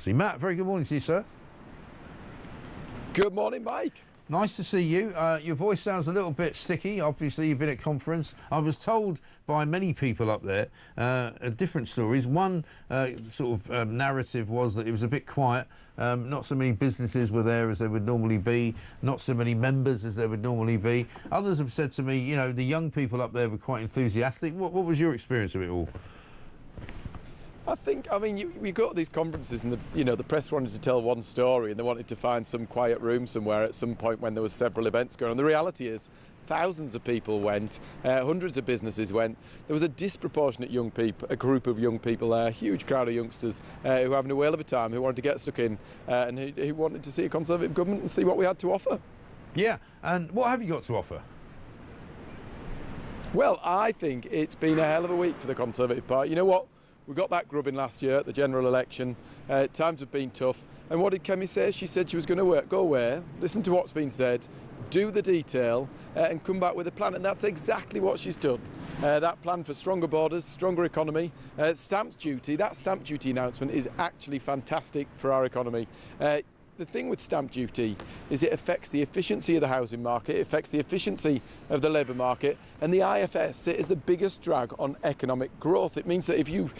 Matt, very good morning to you, sir. Good morning, Mike. Nice to see you. Your voice sounds a little bit sticky. Obviously, you've been at conference. I was told by many people up there different stories. One narrative was that it was a bit quiet. Not so many businesses were there as there would normally be. Not so many members as there would normally be. Others have said to me, you know, the young people up there were quite enthusiastic. What was your experience of it all? We go to these conferences and the press wanted to tell one story and they wanted to find some quiet room somewhere at some point when there was several events going on. The reality is thousands of people went, hundreds of businesses went. There was a disproportionate a group of young people there, a huge crowd of youngsters who were having a whale of a time, who wanted to get stuck in and who wanted to see a Conservative government and see what we had to offer. Yeah, and what have you got to offer? Well, I think it's been a hell of a week for the Conservative Party. You know what? We got that grubbing last year at the general election. Times have been tough. And what did Kemi say? She said she was going to go away, listen to what's been said, do the detail, and come back with a plan. And that's exactly what she's done. That plan for stronger borders, stronger economy, stamp duty. That stamp duty announcement is actually fantastic for our economy. The thing with stamp duty is it affects the efficiency of the housing market, it affects the efficiency of the labour market, and the IFS is the biggest drag on economic growth. It means that if you've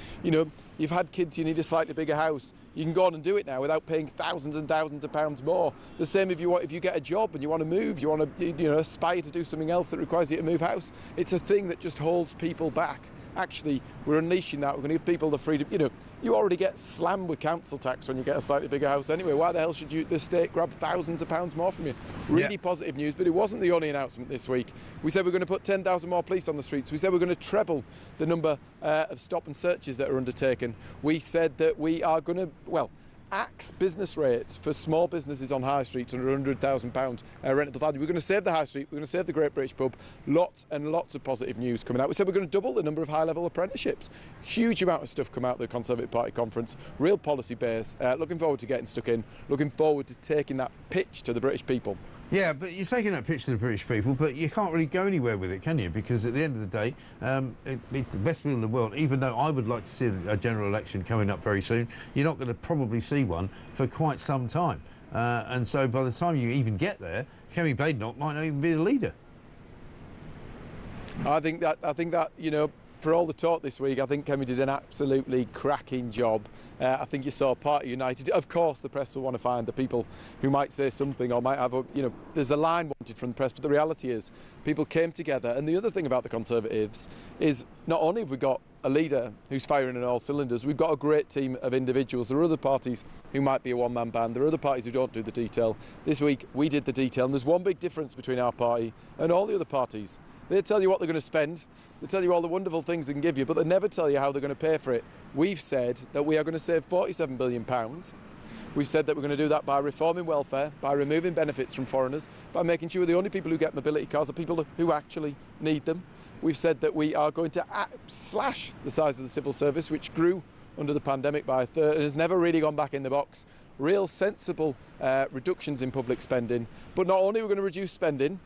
had kids, you need a slightly bigger house, you can go on and do it now without paying thousands and thousands of pounds more. The same if you get a job and you want to move, you want to aspire to do something else that requires you to move house. It's a thing that just holds people back. Actually, we're unleashing that. We're going to give people the freedom. You already get slammed with council tax when you get a slightly bigger house anyway. Why the hell should the state grab thousands of pounds more from you? Really positive news, but it wasn't the only announcement this week. We said we're going to put 10,000 more police on the streets. We said we're going to treble the number of stop and searches that are undertaken. We said that we are going to, axe business rates for small businesses on high streets under £100,000 rentable value. We're going to save the high street, we're going to save the Great British Pub. Lots and lots of positive news coming out. We said we're going to double the number of high-level apprenticeships. Huge amount of stuff come out of the Conservative Party conference, real policy base. Looking forward to getting stuck in, looking forward to taking that pitch to the British people. Yeah, but you're taking that pitch to the British people, but you can't really go anywhere with it, can you? Because at the end of the day, it's the best bill in the world. Even though I would like to see a general election coming up very soon, you're not going to probably see one for quite some time. And so by the time you even get there, Kemi Badenoch might not even be the leader. I think that for all the talk this week, I think Kemi did an absolutely cracking job. I think you saw Party United. Of course, the press will want to find the people who might say something or might have there's a line wanted from the press, but the reality is people came together. And the other thing about the Conservatives is not only have we got a leader who's firing on all cylinders, we've got a great team of individuals. There are other parties who might be a one-man band. There are other parties who don't do the detail. This week, we did the detail, and there's one big difference between our party and all the other parties. They tell you what they're going to spend, they tell you all the wonderful things they can give you, but they never tell you how they're going to pay for it. We've said that we are going to save £47 billion. We've said that we're going to do that by reforming welfare, by removing benefits from foreigners, by making sure the only people who get mobility cars are people who actually need them. We've said that we are going to slash the size of the civil service, which grew under the pandemic by a third and has never really gone back in the box. Real sensible reductions in public spending. But not only are we going to reduce spending,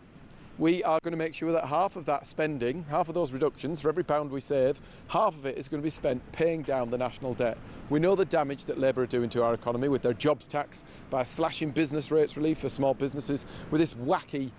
we are going to make sure that half of that spending, half of those reductions, for every pound we save, half of it is going to be spent paying down the national debt. We know the damage that Labour are doing to our economy with their jobs tax, by slashing business rates relief for small businesses, with this wacky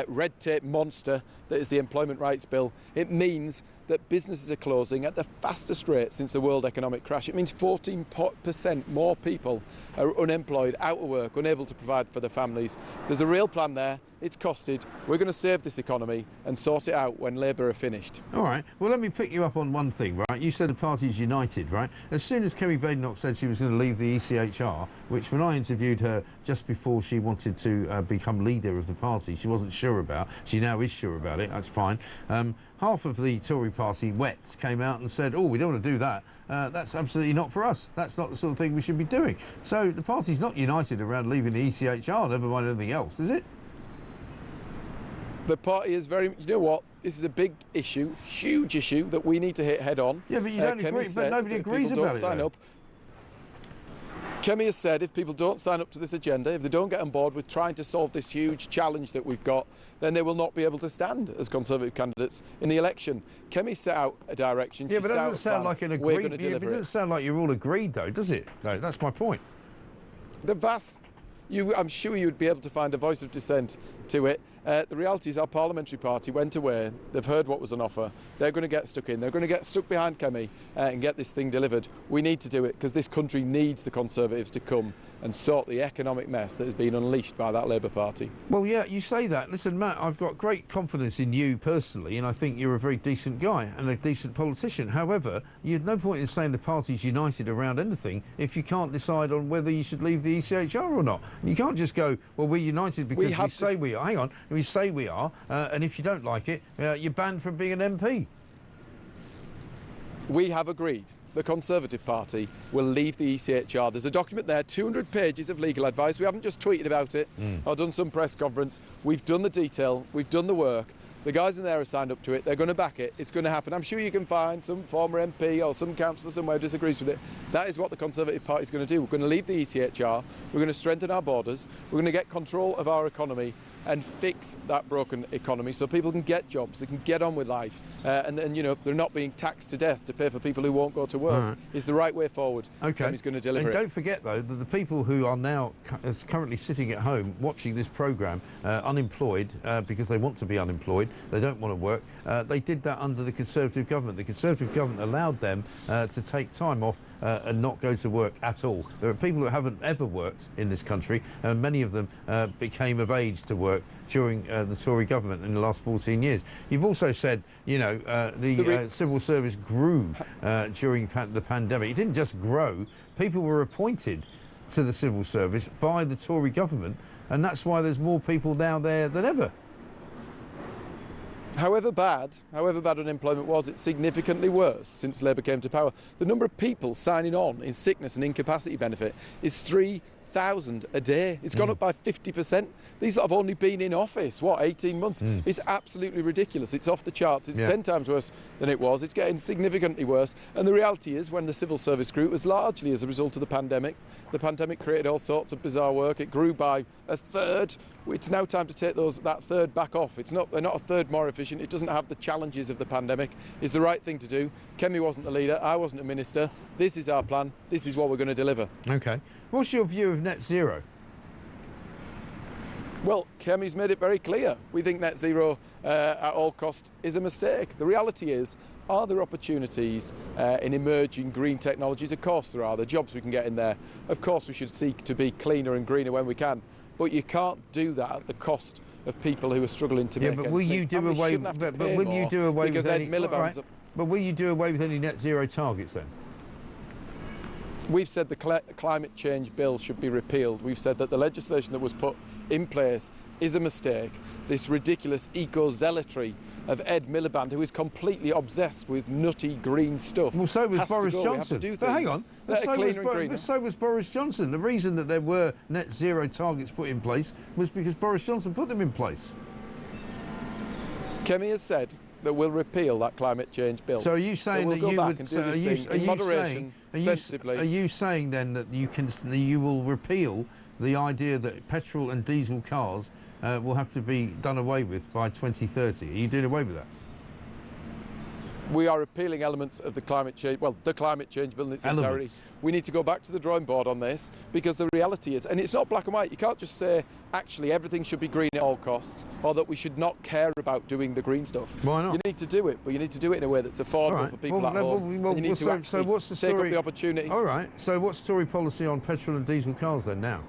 red tape monster that is the Employment Rights Bill. It means that businesses are closing at the fastest rate since the world economic crash. It means 14% more people are unemployed, out of work, unable to provide for their families. There's a real plan there. It's costed. We're going to save this economy and sort it out when Labour are finished. All right. Well, let me pick you up on one thing, right? You said the party's united, right? As soon as Kemi Badenoch said she was going to leave the ECHR, which when I interviewed her just before she wanted to become leader of the party, she wasn't sure about. She now is sure about it. That's fine. Half of the Tory Party wets came out and said, oh, we don't want to do that. That's absolutely not for us. That's not the sort of thing we should be doing. So the party's not united around leaving the ECHR, never mind anything else, is it? The party is very, you know what, this is a big issue, huge issue that we need to hit head on. Yeah, but you don't agree, but nobody agrees about it. Kemi has said if people don't sign up to this agenda, if they don't get on board with trying to solve this huge challenge that we've got, then they will not be able to stand as Conservative candidates in the election. Kemi set out a direction. Yeah, but it doesn't sound like an agreement. It doesn't sound like you're all agreed, though, does it? No, that's my point. The vast, I'm sure you'd be able to find a voice of dissent to it. The reality is our parliamentary party went away, they've heard what was on offer, they're going to get stuck in, they're going to get stuck behind Kemi and get this thing delivered. We need to do it because this country needs the Conservatives to come and sort the economic mess that has been unleashed by that Labour Party. Well, yeah, you say that. Listen, Matt, I've got great confidence in you personally, and I think you're a very decent guy and a decent politician. However, you had no point in saying the party's united around anything if you can't decide on whether you should leave the ECHR or not. You can't just go, well, we're united because we say we are. Hang on, we say we are, and if you don't like it, you're banned from being an MP. We have agreed the Conservative Party will leave the ECHR. There's a document there, 200 pages of legal advice. We haven't just tweeted about it or done some press conference. We've done the detail, we've done the work. The guys in there are signed up to it. They're going to back it. It's going to happen. I'm sure you can find some former MP or some councillor somewhere who disagrees with it. That is what the Conservative Party is going to do. We're going to leave the ECHR. We're going to strengthen our borders. We're going to get control of our economy and fix that broken economy so people can get jobs, they can get on with life, and then, you know, they're not being taxed to death to pay for people who won't go to work. It's the right way forward. Okay. He's going to deliver and it. don't forget, though, that the people who are now currently sitting at home watching this programme, unemployed, because they want to be unemployed, they don't want to work, they did that under the Conservative government. The Conservative government allowed them to take time off and not go to work at all. There are people who haven't ever worked in this country, and many of them became of age to work during the Tory government in the last 14 years. You've also said, you know, the civil service grew during the pandemic. It didn't just grow. People were appointed to the civil service by the Tory government, and that's why there's more people now there than ever. However bad unemployment was, it's significantly worse since Labour came to power. The number of people signing on in sickness and incapacity benefit is 3,000 a day. It's gone up by 50%. These lot have only been in office, what, 18 months? It's absolutely ridiculous. It's off the charts. It's 10 times worse than it was. It's getting significantly worse. And the reality is, when the civil service grew, it was largely as a result of the pandemic. The pandemic created all sorts of bizarre work. It grew by a third. It's now time to take that third back off. They're not a third more efficient. It doesn't have the challenges of the pandemic. It's the right thing to do. Kemi wasn't the leader. I wasn't a minister. This is our plan. This is what we're going to deliver. OK. What's your view of net zero? Well, Kemi's made it very clear. We think net zero at all cost is a mistake. The reality is, are there opportunities in emerging green technologies? Of course there are. There are jobs we can get in there. Of course we should seek to be cleaner and greener when we can. But you can't do that at the cost of people who are struggling to make ends meet. But will you do away with any? But will you do away with any net zero targets then? We've said the climate change bill should be repealed. We've said that the legislation that was put in place is a mistake. This ridiculous eco-zealotry of Ed Miliband, who is completely obsessed with nutty green stuff. Well, so was Boris Johnson. But hang on, so was Boris Johnson. The reason that there were net zero targets put in place was because Boris Johnson put them in place. Kemi has said that we'll repeal that climate change bill. So are you saying that you would? Sensibly. Are you saying then that you will repeal the idea that petrol and diesel cars will have to be done away with by 2030? Are you doing away with that? We are repealing elements of the climate change, well, the climate change bill in its entirety. We need to go back to the drawing board on this, because the reality is, and it's not black and white, you can't just say, actually, everything should be green at all costs, or that we should not care about doing the green stuff. Why not? You need to do it, but you need to do it in a way that's affordable for people at home. You need to actually what's the take up the opportunity. All right, so what's Tory policy on petrol and diesel cars then now?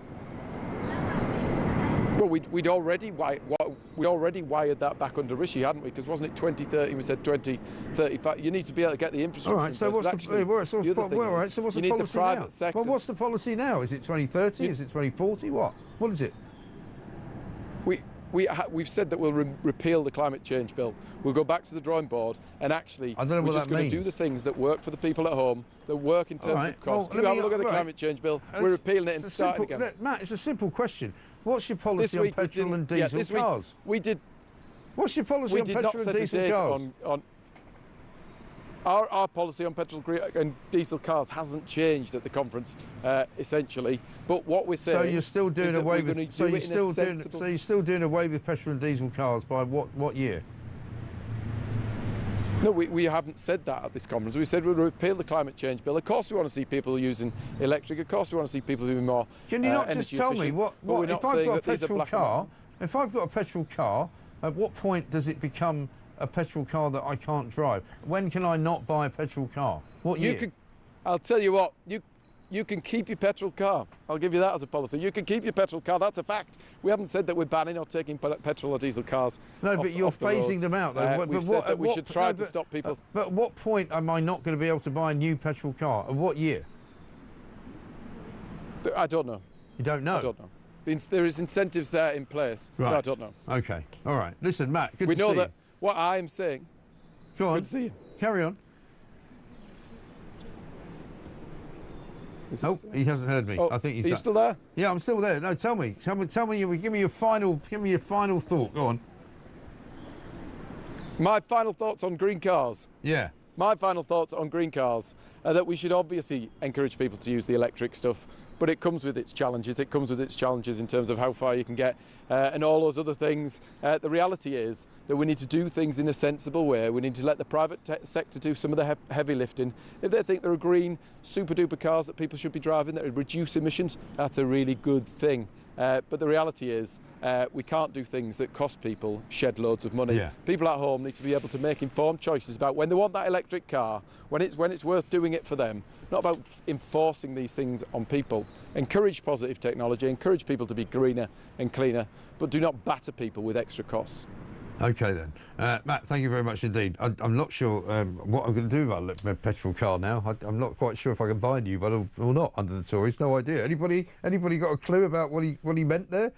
Well, we'd already wired that back under Rishi, hadn't we? Because wasn't it 2030? We said 2035. You need to be able to get the infrastructure. All right. So what's the policy now? Well, what's the policy now? Is it 2030? Is it 2040? What is it? We've said that we'll repeal the climate change bill. We'll go back to the drawing board, and actually, I don't know what that means. We're just going to do the things that work for the people at home, that work in terms of cost. Well, you have a look at the climate change bill. We're repealing it and starting again. Matt, it's a simple question. What's your policy on petrol and diesel cars? What's your policy on petrol and diesel cars? Our policy on petrol and diesel cars hasn't changed at the conference, essentially. But what we're saying, so you're still doing away with, so you're still doing away with petrol and diesel cars by what year? No, we haven't said that at this conference. We said we'll repeal the climate change bill. Of course we want to see people using electric. Of course we want to see people who are more Can you not just tell me efficient, what if I've got a petrol car? white. If I've got a petrol car, at what point does it become a petrol car that I can't drive? When can I not buy a petrol car? What year? I'll tell you what. You can keep your petrol car. I'll give you that as a policy. You can keep your petrol car. That's a fact. We haven't said that we're banning or taking petrol or diesel cars. No, but you're phasing them out, though. We've said that we should try to stop people. But at what point am I not going to be able to buy a new petrol car? At what year? I don't know. You don't know? I don't know. There is incentives there in place. Right. No, I don't know. Okay. All right. Listen, Matt, good to see you. We know that what I'm saying. Go on. Good to see you. Carry on. Oh, he hasn't heard me. Oh, I think he's. Are you still there? Yeah, I'm still there. No, tell me. Give me your final thought. Go on. My final thoughts on green cars. Yeah. My final thoughts on green cars are that we should obviously encourage people to use the electric stuff, but it comes with its challenges. It comes with its challenges in terms of how far you can get and all those other things. The reality is that we need to do things in a sensible way. We need to let the private sector do some of the heavy lifting. If they think there are green, super duper cars that people should be driving that reduce emissions, that's a really good thing. But the reality is we can't do things that cost people shed loads of money. Yeah. People at home need to be able to make informed choices about when they want that electric car, when it's worth doing it for them, not about enforcing these things on people. Encourage positive technology, encourage people to be greener and cleaner, but do not batter people with extra costs. Okay then. Matt, thank you very much indeed. I'm not sure what I'm going to do about my petrol car now. I'm not quite sure if I can buy a new one or not under the Tories. No idea. Anybody got a clue about what he meant there?